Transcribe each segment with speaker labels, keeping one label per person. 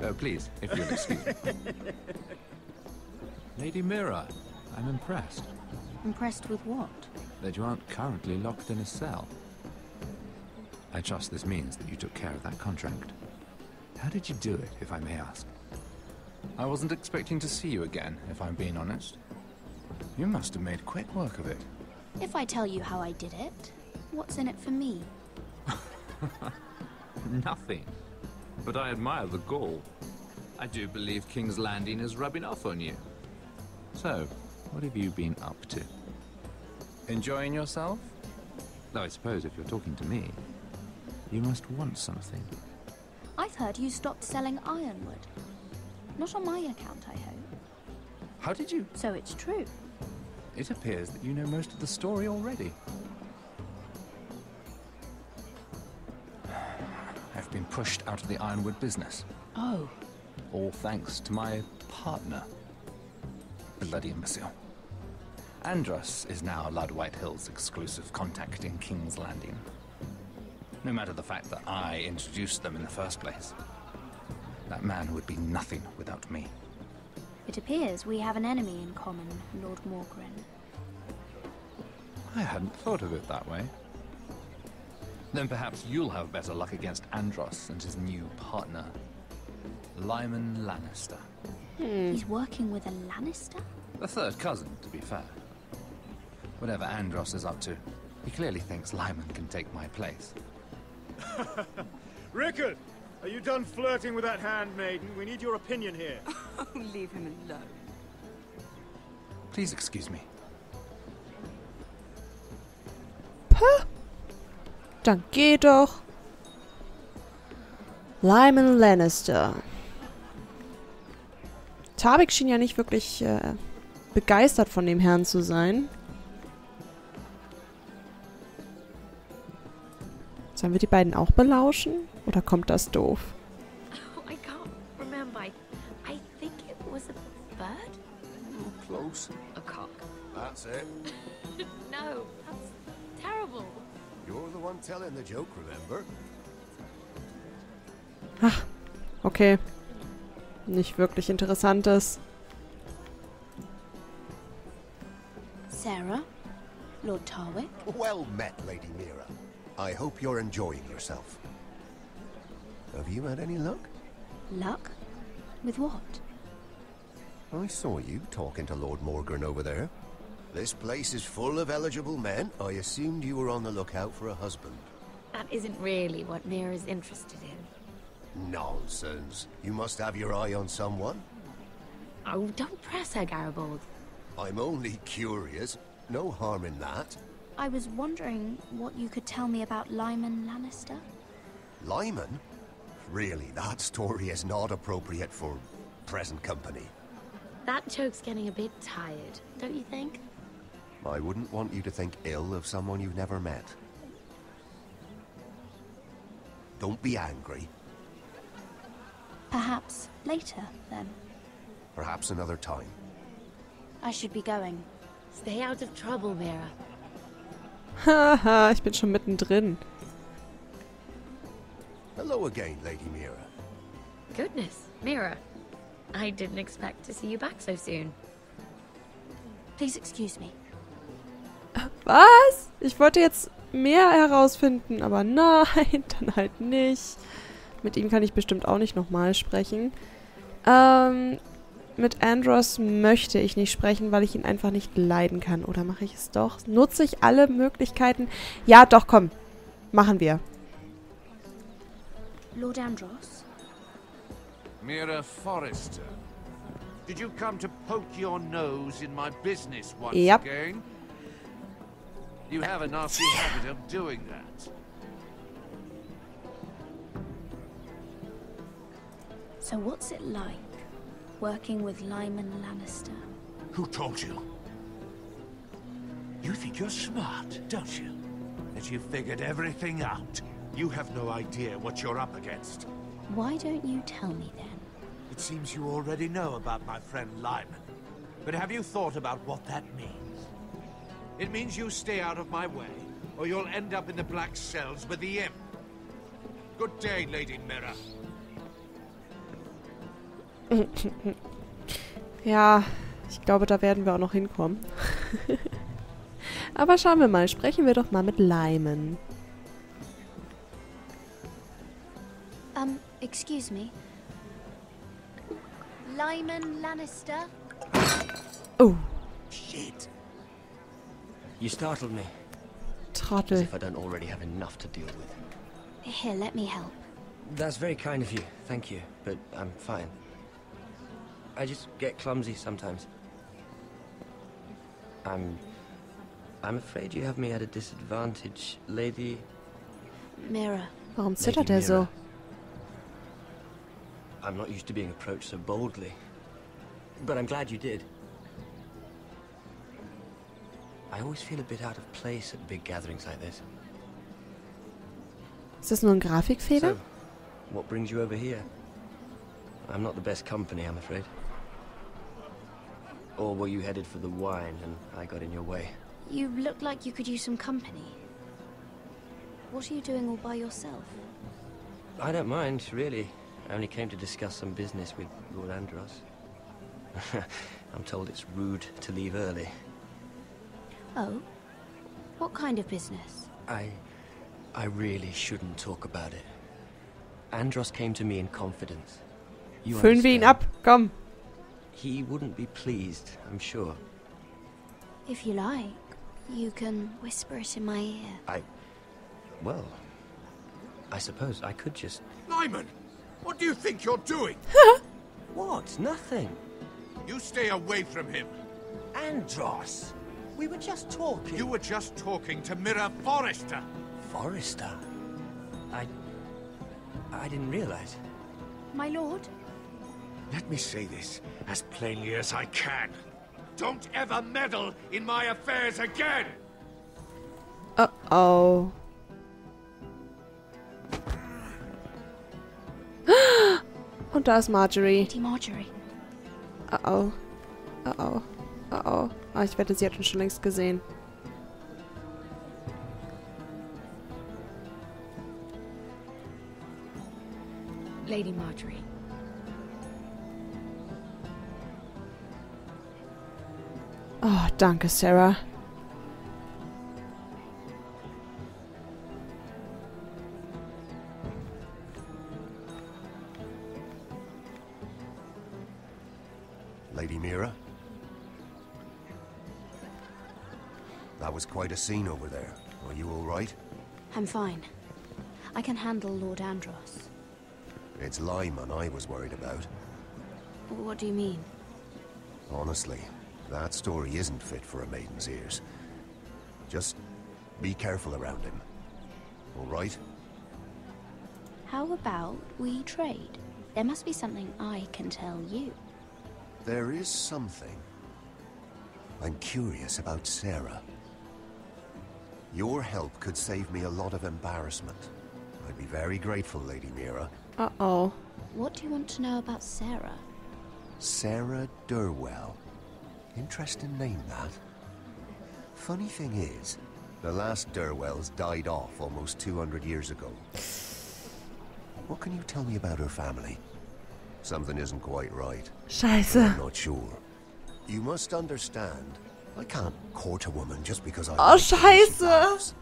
Speaker 1: Please, if you'll excuse me. Lady Mira, I'm impressed.
Speaker 2: Impressed with what?
Speaker 1: That you aren't currently locked in a cell. I trust this means that you took care of that contract. How did you do it, if I may ask? I wasn't expecting to see you again, if I'm being honest. You must have made quick work of it.
Speaker 2: If I tell you how I did it, what's in it for me?
Speaker 1: Nothing. But I admire the gall. I do believe King's Landing is rubbing off on you. So, what have you been up to? Enjoying yourself? Though I suppose if you're talking to me, you must want something.
Speaker 2: I've heard you stopped selling ironwood. Not on my account, I hope.
Speaker 1: How did you?
Speaker 2: So it's true.
Speaker 1: It appears that you know most of the story already. I've been pushed out of the ironwood business.
Speaker 2: Oh.
Speaker 1: All thanks to my partner. Bloody imbecile. Andros is now Lud Whitehill's exclusive contact in King's Landing. No matter the fact that I introduced them in the first place. That man would be nothing without me.
Speaker 2: It appears we have an enemy in common, Lord Morgren.
Speaker 1: I hadn't thought of it that way. Then perhaps you'll have better luck against Andros and his new partner, Lyman Lannister.
Speaker 2: He's working with a Lannister?
Speaker 1: The third cousin, to be fair. Whatever Andros is up to, he clearly thinks Lyman can take my place.
Speaker 3: Rickard, are you done flirting with that handmaiden? We need your opinion here.
Speaker 4: Oh, leave him alone.
Speaker 1: Please excuse me.
Speaker 5: Puh. Dann geh doch. Lyman Lannister. Tarbik schien ja nicht wirklich begeistert von dem Herrn zu sein. Sollen wir die beiden auch belauschen? Oder kommt das doof?
Speaker 6: Oh, I can't remember. I think it was a bird?
Speaker 7: You're close.
Speaker 6: A cock.
Speaker 7: That's it.
Speaker 6: No, that's terrible.
Speaker 7: You're the one telling the joke, remember?
Speaker 5: Ach, okay. Nicht wirklich Interessantes.
Speaker 2: Sarah? Lord Tarwick?
Speaker 7: Well met, Lady Mira. I hope you're enjoying yourself. Have you had any luck?
Speaker 2: Luck? With what?
Speaker 7: I saw you talking to Lord Morgan over there. This place is full of eligible men. I assumed you were on the lookout for a husband.
Speaker 6: That isn't really what Mira's interested in.
Speaker 7: Nonsense. You must have your eye on someone.
Speaker 6: Oh, don't press her, Garibaldi.
Speaker 7: I'm only curious. No harm in that.
Speaker 2: I was wondering what you could tell me about Lyman Lannister.
Speaker 7: Lyman? Really, that story is not appropriate for present company.
Speaker 6: That joke's getting a bit tired, don't you think?
Speaker 7: I wouldn't want you to think ill of someone you've never met. Don't be angry.
Speaker 2: Perhaps later, then.
Speaker 7: Perhaps another time.
Speaker 2: I should be going.
Speaker 6: Stay out of trouble, Mira.
Speaker 5: Haha, ich bin schon mittendrin.
Speaker 7: Hello again, Lady Mira.
Speaker 6: Goodness, Mira. I didn't expect to see you back so soon.
Speaker 2: Please excuse me.
Speaker 5: Was? Ich wollte jetzt mehr herausfinden, aber nein, dann halt nicht. Mit ihm kann ich bestimmt auch nicht nochmal sprechen. Mit Andros möchte ich nicht sprechen, weil ich ihn einfach nicht leiden kann. Oder mache ich es doch? Nutze ich alle Möglichkeiten? Ja, doch, komm. Machen wir.
Speaker 2: Lord Andros?
Speaker 8: Mira Forrester. Did you come to poke your nose in my business once
Speaker 5: Yep.
Speaker 8: again? You have a nasty habit of doing that.
Speaker 2: So what's it like, working with Lyman Lannister?
Speaker 8: Who told you? You think you're smart, don't you? That you've figured everything out. You have no idea what you're up against.
Speaker 2: Why don't you tell me then?
Speaker 8: It seems you already know about my friend Lyman. But have you thought about what that means? It means you stay out of my way, or you'll end up in the black cells with the imp. Good day, Lady Mira.
Speaker 5: Ja, ich glaube, da werden wir auch noch hinkommen. Aber schauen wir mal. Sprechen wir doch mal mit Lyman.
Speaker 2: Excuse me. Lyman Lannister?
Speaker 5: Oh.
Speaker 9: Shit. You startled me. As
Speaker 5: Trottel.
Speaker 9: if I don't already have enough to deal with.
Speaker 2: Here, let me help.
Speaker 9: That's very kind of you, thank you, but I'm fine. I just get clumsy sometimes. I'm afraid you have me at a disadvantage, Lady...
Speaker 2: Mira.
Speaker 5: Warum zittert er so?
Speaker 9: I'm not used to being approached so boldly, but I'm glad you did. I always feel a bit out of place at big gatherings like this.
Speaker 5: Ist das nur ein Grafikfehler?
Speaker 9: So, what brings you over here? I'm not the best company, I'm afraid. Or were you headed for the wine and I got in your way?
Speaker 2: You look like you could use some company. What are you doing all by yourself?
Speaker 9: I don't mind, really. I only came to discuss some business with Lord Andros. I'm told it's rude to leave early.
Speaker 2: Oh? What kind of business?
Speaker 9: I really shouldn't talk about it. Andros came to me in confidence. You
Speaker 5: Füllen wir ihn
Speaker 9: understand?
Speaker 5: ab, komm.
Speaker 9: He wouldn't be pleased, I'm sure.
Speaker 2: If you like, you can whisper it in my ear.
Speaker 9: Well, I suppose I could just...
Speaker 8: Lyman, what do you think you're doing?
Speaker 9: What? Nothing.
Speaker 8: You stay away from him.
Speaker 9: Andros! We were just talking.
Speaker 8: You were just talking to Mira Forrester.
Speaker 9: Forrester? I didn't realize.
Speaker 2: My lord?
Speaker 8: Let me say this as plainly as I can. Don't ever meddle in my affairs again!
Speaker 5: Uh-oh. Und da ist Marjorie.
Speaker 2: Lady Marjorie.
Speaker 5: Uh-oh. Uh-oh. Uh-oh. Ah, ich wette, sie hat uns schon längst gesehen.
Speaker 4: Lady Marjorie.
Speaker 5: Oh, danke, Sarah.
Speaker 7: Lady Mira? That was quite a scene over there. Are you all right?
Speaker 2: I'm fine. I can handle Lord Andros.
Speaker 7: It's Lyman I was worried about.
Speaker 2: What do you mean?
Speaker 7: Honestly, that story isn't fit for a maiden's ears. Just be careful around him. All right?
Speaker 2: How about we trade? There must be something I can tell you.
Speaker 7: There is something. I'm curious about Sarah. Your help could save me a lot of embarrassment. I'd be very grateful, Lady Mira.
Speaker 5: Uh-oh.
Speaker 2: What do you want to know about Sarah?
Speaker 7: Sarah Durwell. Interesting name, that. Funny thing is, the last Durwells died off almost 200 years ago. What can you tell me about her family? Something isn't quite right.
Speaker 5: Scheiße.
Speaker 7: I'm not sure. You must understand, I can't court a woman just because I...
Speaker 5: Oh, Scheiße.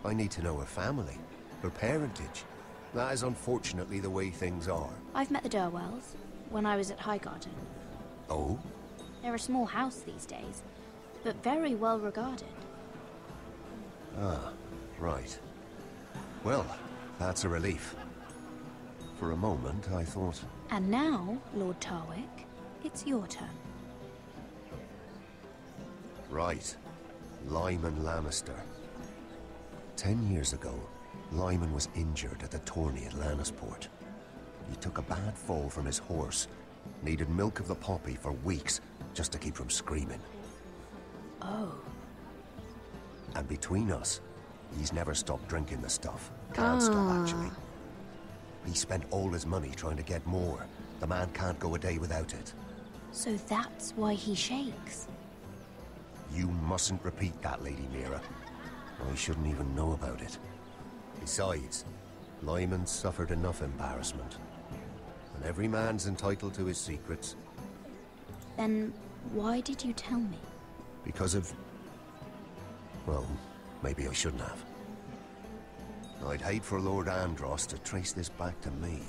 Speaker 7: I need to know her family, her parentage. That is unfortunately the way things are.
Speaker 2: I've met the Durwells when I was at Highgarden.
Speaker 7: Oh?
Speaker 2: They're a small house these days, but very well regarded.
Speaker 7: Ah, right. Well, that's a relief. For a moment, I thought...
Speaker 2: And now, Lord Tarwick, it's your turn.
Speaker 7: Right. Lyman Lannister. 10 years ago, Lyman was injured at the tourney at Lannisport. He took a bad fall from his horse. Needed milk of the poppy for weeks, just to keep from screaming.
Speaker 2: Oh.
Speaker 7: And between us, he's never stopped drinking the stuff. Can't stop, actually. He spent all his money trying to get more. The man can't go a day without it.
Speaker 2: So that's why he shakes.
Speaker 7: You mustn't repeat that, Lady Mira. I shouldn't even know about it. Besides, Lyman suffered enough embarrassment. Every man's entitled to his secrets.
Speaker 2: Then why did you tell me?
Speaker 7: Because of... well, maybe I shouldn't have. I'd hate for Lord Andros to trace this back to me.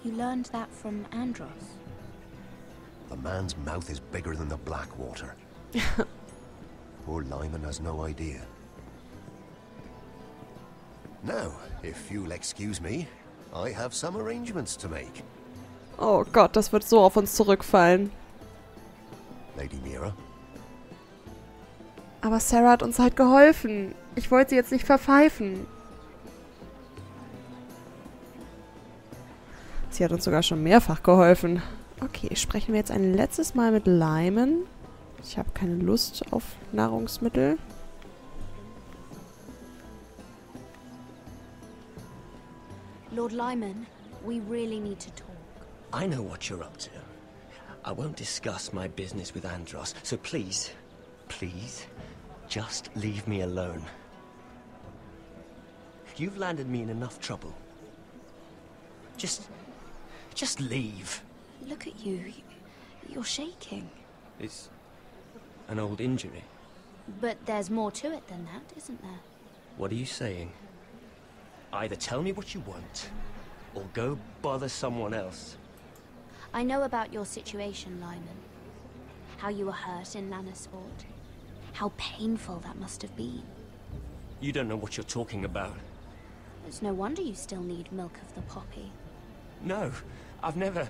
Speaker 2: You learned that from Andros?
Speaker 7: The man's mouth is bigger than the Blackwater. Poor Lyman has no idea. Now, if you'll excuse me, I have some arrangements to make.
Speaker 5: Oh Gott, das wird so auf uns zurückfallen.
Speaker 7: Lady Mira.
Speaker 5: Aber Sarah hat uns halt geholfen. Ich wollte sie jetzt nicht verpfeifen. Sie hat uns sogar schon mehrfach geholfen. Okay, sprechen wir jetzt ein letztes Mal mit Lyman. Ich habe keine Lust auf Nahrungsmittel.
Speaker 2: Lord Lyman, we really need to talk.
Speaker 9: I know what you're up to. I won't discuss my business with Andros, so please, please, just leave me alone. You've landed me in enough trouble. Just leave.
Speaker 2: Look at you. You're shaking.
Speaker 9: It's an old injury.
Speaker 2: But there's more to it than that, isn't there?
Speaker 9: What are you saying? Either tell me what you want, or go bother someone else.
Speaker 2: I know about your situation, Lyman. How you were hurt in Lannisport. How painful that must have been.
Speaker 9: You don't know what you're talking about.
Speaker 2: It's no wonder you still need milk of the poppy.
Speaker 9: No, I've never...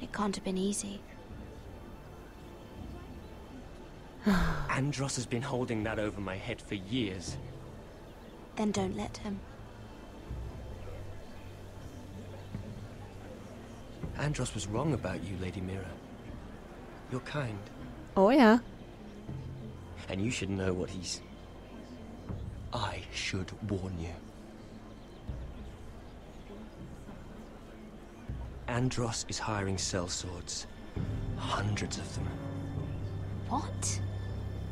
Speaker 2: It can't have been easy.
Speaker 9: Andros has been holding that over my head for years.
Speaker 2: Then don't let him.
Speaker 9: Andros was wrong about you, Lady Mira. You're kind.
Speaker 5: Oh ja.
Speaker 9: And you should know what he's... I should warn you. Andros is hiring sellswords. Hundreds of them.
Speaker 2: What?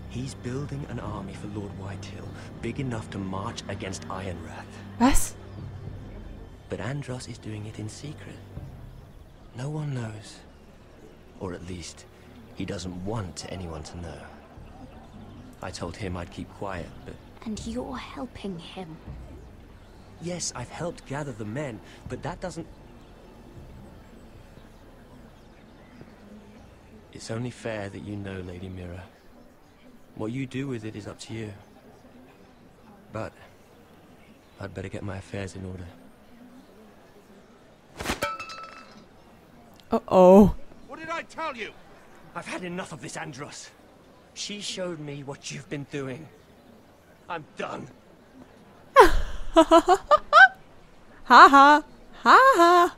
Speaker 9: He's building an army for Lord Whitehill, big enough to march against Ironrath.
Speaker 5: Was?
Speaker 9: But Andros is doing it in secret. No one knows. Or at least, he doesn't want anyone to know. I told him I'd keep quiet, but...
Speaker 2: And you're helping him.
Speaker 9: Yes, I've helped gather the men, but that doesn't... It's only fair that you know, Lady Mira. What you do with it is up to you. But I'd better get my affairs in order.
Speaker 5: Uh-oh.
Speaker 8: What did I tell you?
Speaker 9: I've had enough of this, Andros. She showed me what you've been doing. I'm done.
Speaker 5: Ha ha. Ha ha.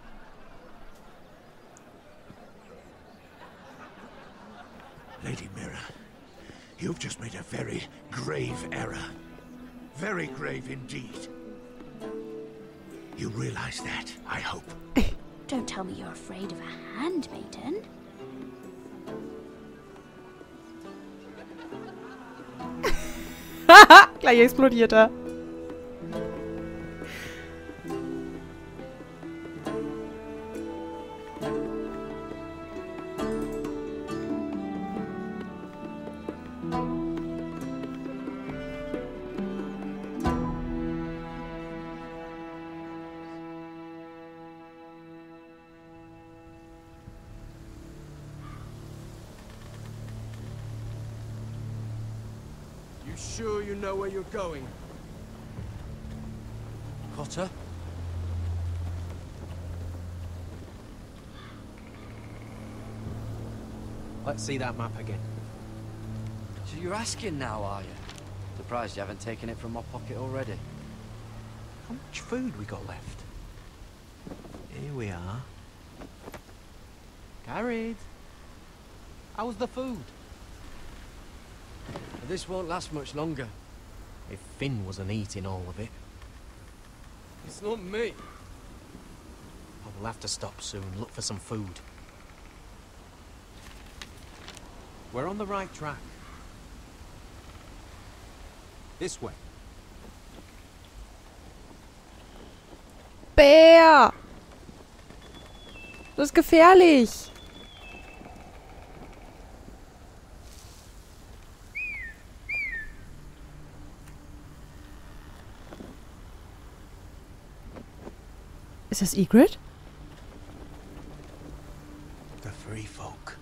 Speaker 8: Lady Mira, you've just made a very grave error. Very grave indeed. You realize that, I hope.
Speaker 2: Don't tell me you're afraid of a handmaiden.
Speaker 5: Gleich explodiert er.
Speaker 3: You sure you know where you're going?
Speaker 9: Potter?
Speaker 10: Let's see that map again.
Speaker 11: So you're asking now, are you? Surprised you haven't taken it from my pocket already.
Speaker 10: How much food we got left? Here we are. Carried. How's the food?
Speaker 11: This won't last much longer.
Speaker 10: If Finn wasn't eating all of it.
Speaker 3: It's not me.
Speaker 10: I will have to stop soon, look for some food. We're on the right track. This way.
Speaker 5: Bear! Das ist gefährlich. Ist das Ygritte?
Speaker 10: The free folk.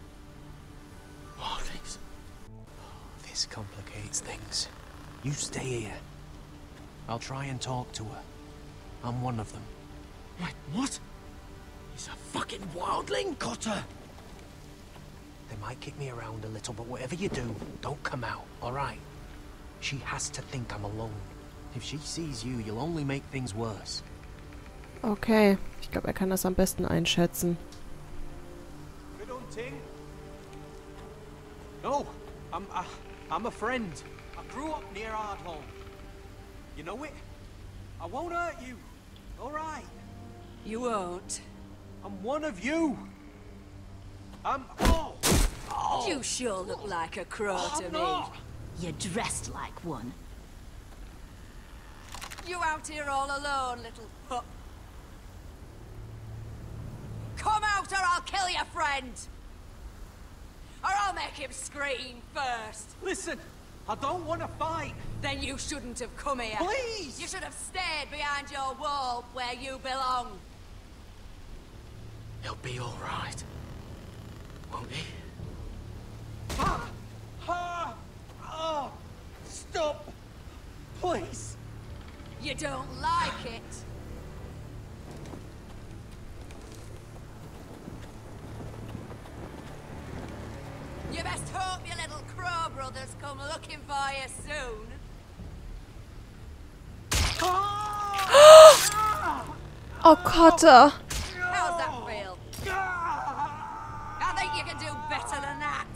Speaker 10: Wildlings. This complicates things. You stay here. I'll try and talk to her. I'm one of them.
Speaker 8: Wait, what? He's a fucking wildling? Cotter!
Speaker 10: They might kick me around a little, but whatever you do, don't come out, alright? She has to think I'm alone. If she sees you, you'll only make things worse.
Speaker 5: Okay, ich glaube, er kann das am besten einschätzen.
Speaker 10: Good hunting. No, I'm a friend. I grew up near Ardholm. You know it? I won't hurt you. All right.
Speaker 12: You won't.
Speaker 10: I'm one of you.
Speaker 12: You sure look like a crow to me.
Speaker 13: You're dressed like one.
Speaker 12: You out here all alone, little pup. Come out or I'll kill your friend. Or I'll make him scream first.
Speaker 10: Listen, I don't want to fight.
Speaker 12: Then you shouldn't have come here.
Speaker 10: Please!
Speaker 12: You should have stayed behind your wall where you belong.
Speaker 8: He'll be all right. Won't he?
Speaker 10: Stop! Please!
Speaker 12: You don't like it. You best hope your little crow brothers come looking for you soon.
Speaker 5: Oh, Kotte.
Speaker 12: How's that feel? I think you can do better than that.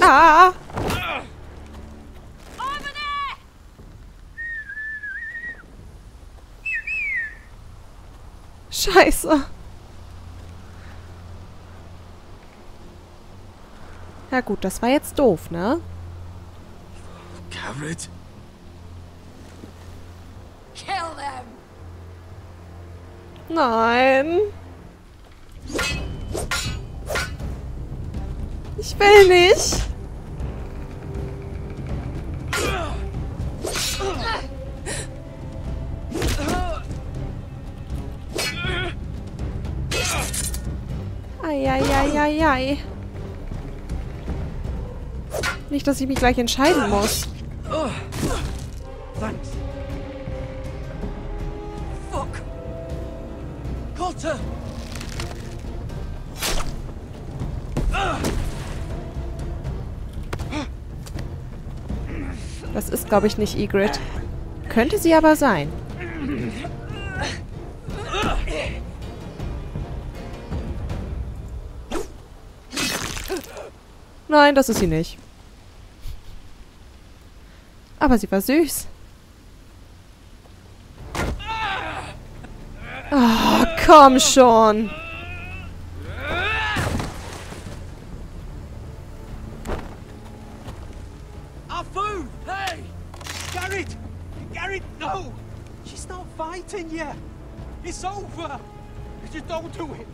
Speaker 5: Ah!
Speaker 12: Over there!
Speaker 5: Scheiße. Ja gut, das war jetzt doof, ne?
Speaker 8: Garrett?
Speaker 12: Kill them!
Speaker 5: Nein. Ich will nicht. Eieieiei. Nicht, dass ich mich gleich entscheiden muss.
Speaker 8: Oh, thanks. Fuck. Cotter.
Speaker 5: Das ist, glaube ich, nicht Ygritte. Könnte sie aber sein. Nein, das ist sie nicht. Aber sie war süß. Oh, komm schon.
Speaker 10: Our food! Hey! Garrett! Garrett, no! She's not fighting yet! It's over! Just don't do it!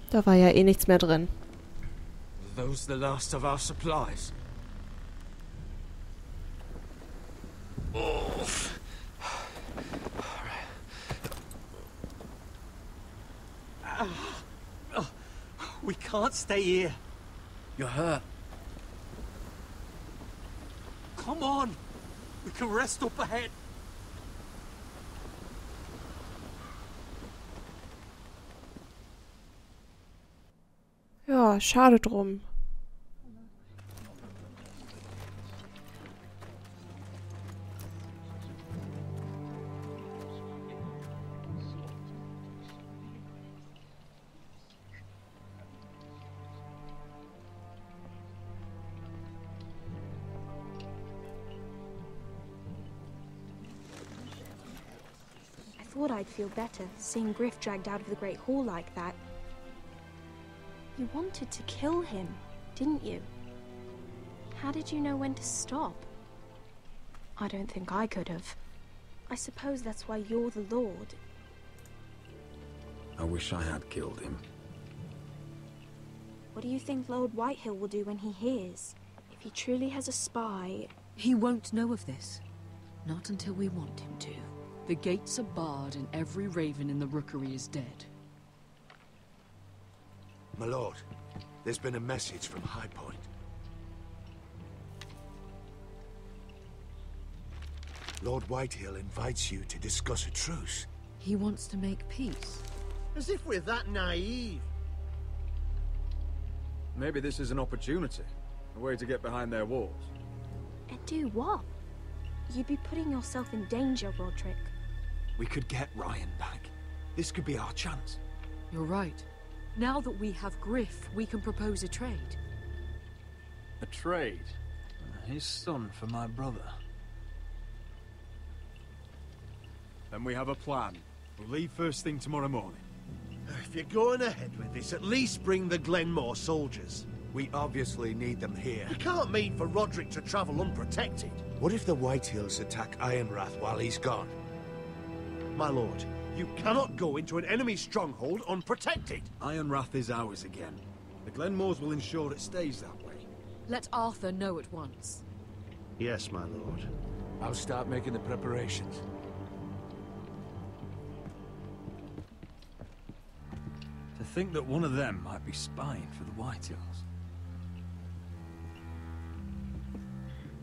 Speaker 5: Da war ja eh nichts mehr drin.
Speaker 8: Are those the last of our supplies? Oh.
Speaker 10: We can't stay here.
Speaker 8: You're hurt.
Speaker 10: Come on! We can rest up ahead.
Speaker 5: Ja, schade drum.
Speaker 14: thought I'd feel better seeing Griff dragged out of the Great Hall like that. You wanted to kill him, didn't you? How did you know when to stop? I don't think I could have. I suppose that's why you're the Lord.
Speaker 15: I wish I had killed him.
Speaker 14: What do you think Lord Whitehill will do when he hears? If he truly has a spy...
Speaker 4: He won't know of this. Not until we want him to. The gates are barred and every raven in the rookery is dead.
Speaker 8: My lord, there's been a message from High Point. Lord Whitehill invites you to discuss a truce.
Speaker 4: He wants to make peace.
Speaker 3: As if we're that naive.
Speaker 15: Maybe this is an opportunity. A way to get behind their walls.
Speaker 14: And do what? You'd be putting yourself in danger, Roderick.
Speaker 10: We could get Ryan back. This could be our chance.
Speaker 4: You're right. Now that we have Griff, we can propose a trade.
Speaker 15: A trade? His son for my brother. Then we have a plan. We'll leave first thing tomorrow morning.
Speaker 3: If you're going ahead with this, at least bring the Glenmore soldiers.
Speaker 8: We obviously need them here.
Speaker 3: You can't mean for Roderick to travel unprotected.
Speaker 8: What if the Whitehills attack Ironrath while he's gone?
Speaker 3: My lord, you cannot go into an enemy stronghold unprotected.
Speaker 15: Ironrath is ours again. The Glenmores will ensure it stays that way.
Speaker 4: Let Arthur know at once.
Speaker 3: Yes, my lord.
Speaker 8: I'll start making the preparations.
Speaker 15: To think that one of them might be spying for the Whitehills.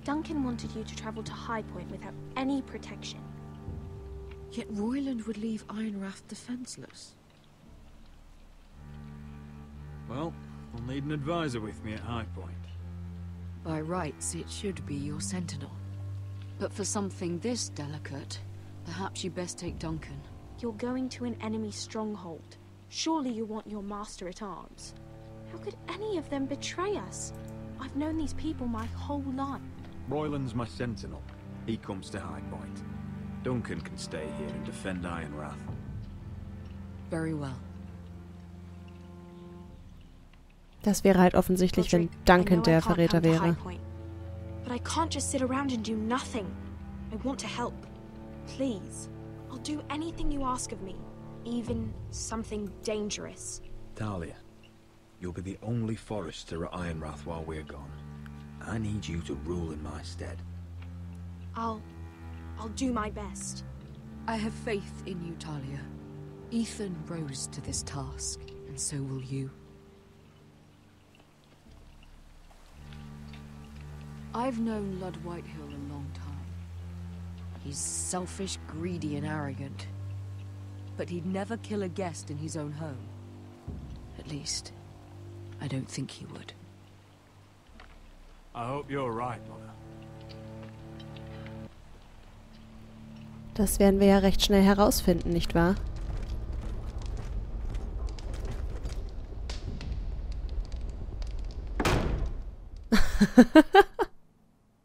Speaker 14: Duncan wanted you to travel to High Point without any protection.
Speaker 4: Yet Royland would leave Ironrath defenseless.
Speaker 15: Well, we'll need an advisor with me at High Point.
Speaker 4: By rights, it should be your sentinel. But for something this delicate, perhaps you best take Duncan.
Speaker 14: You're going to an enemy stronghold. Surely you want your master-at-arms. How could any of them betray us? I've known these people my whole life.
Speaker 15: Royland's my sentinel. He comes to High Point. Duncan can stay here and defend Ironrath.
Speaker 4: Very well.
Speaker 5: Das wäre halt offensichtlich, wenn Duncan der Verräter wäre.
Speaker 14: But I can't just sit around and do nothing. I want to help. Please. I'll do anything you ask of me. Even something dangerous.
Speaker 15: Talia, you'll be the only Forrester at Ironrath while we're gone. I need you to rule in my stead.
Speaker 14: I'll do my best.
Speaker 4: I have faith in you, Talia. Ethan rose to this task, and so will you. I've known Lord Whitehill a long time. He's selfish, greedy, and arrogant. But he'd never kill a guest in his own home. At least, I don't think he would.
Speaker 15: I hope you're right, Mother.
Speaker 5: Das werden wir ja recht schnell herausfinden, nicht wahr?